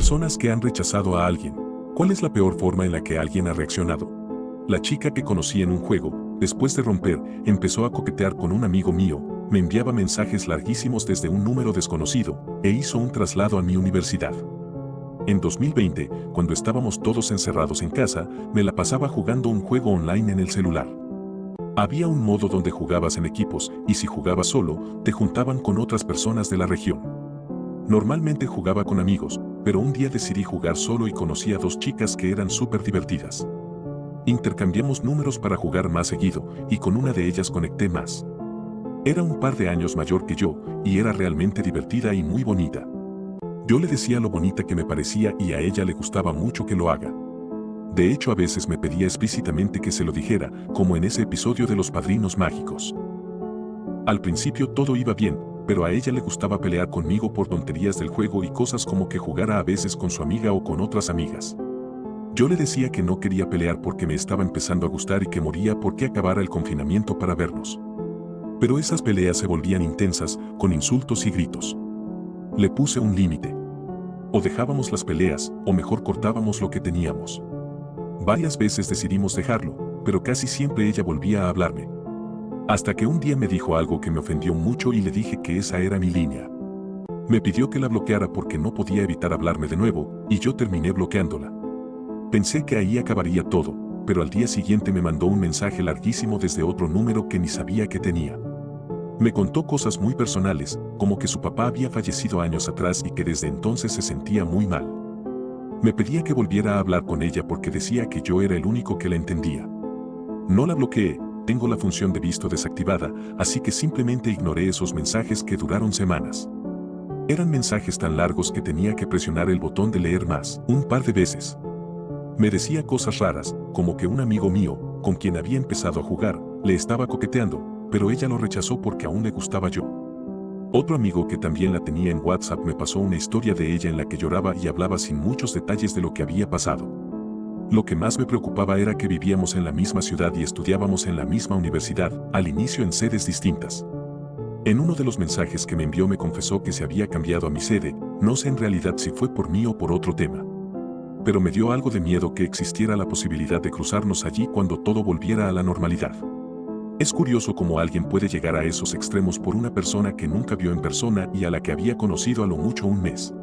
Personas que han rechazado a alguien. ¿Cuál es la peor forma en la que alguien ha reaccionado? La chica que conocí en un juego, después de romper, empezó a coquetear con un amigo mío, me enviaba mensajes larguísimos desde un número desconocido, e hizo un traslado a mi universidad. En 2020, cuando estábamos todos encerrados en casa, me la pasaba jugando un juego online en el celular. Había un modo donde jugabas en equipos, y si jugabas solo, te juntaban con otras personas de la región. Normalmente jugaba con amigos, pero un día decidí jugar solo y conocí a dos chicas que eran súper divertidas. Intercambiamos números para jugar más seguido, y con una de ellas conecté más. Era un par de años mayor que yo, y era realmente divertida y muy bonita. Yo le decía lo bonita que me parecía y a ella le gustaba mucho que lo haga. De hecho, a veces me pedía explícitamente que se lo dijera, como en ese episodio de Los Padrinos Mágicos. Al principio todo iba bien, pero a ella le gustaba pelear conmigo por tonterías del juego y cosas como que jugara a veces con su amiga o con otras amigas. Yo le decía que no quería pelear porque me estaba empezando a gustar y que moría porque acabara el confinamiento para vernos. Pero esas peleas se volvían intensas, con insultos y gritos. Le puse un límite. O dejábamos las peleas, o mejor cortábamos lo que teníamos. Varias veces decidimos dejarlo, pero casi siempre ella volvía a hablarme. Hasta que un día me dijo algo que me ofendió mucho y le dije que esa era mi línea. Me pidió que la bloqueara porque no podía evitar hablarme de nuevo, y yo terminé bloqueándola. Pensé que ahí acabaría todo, pero al día siguiente me mandó un mensaje larguísimo desde otro número que ni sabía que tenía. Me contó cosas muy personales, como que su papá había fallecido años atrás y que desde entonces se sentía muy mal. Me pedía que volviera a hablar con ella porque decía que yo era el único que la entendía. No la bloqueé, tengo la función de visto desactivada, así que simplemente ignoré esos mensajes que duraron semanas. Eran mensajes tan largos que tenía que presionar el botón de leer más, un par de veces. Me decía cosas raras, como que un amigo mío, con quien había empezado a jugar, le estaba coqueteando, pero ella lo rechazó porque aún le gustaba yo. Otro amigo que también la tenía en WhatsApp me pasó una historia de ella en la que lloraba y hablaba sin muchos detalles de lo que había pasado. Lo que más me preocupaba era que vivíamos en la misma ciudad y estudiábamos en la misma universidad, al inicio en sedes distintas. En uno de los mensajes que me envió me confesó que se había cambiado a mi sede, no sé en realidad si fue por mí o por otro tema. Pero me dio algo de miedo que existiera la posibilidad de cruzarnos allí cuando todo volviera a la normalidad. Es curioso cómo alguien puede llegar a esos extremos por una persona que nunca vio en persona y a la que había conocido a lo mucho un mes.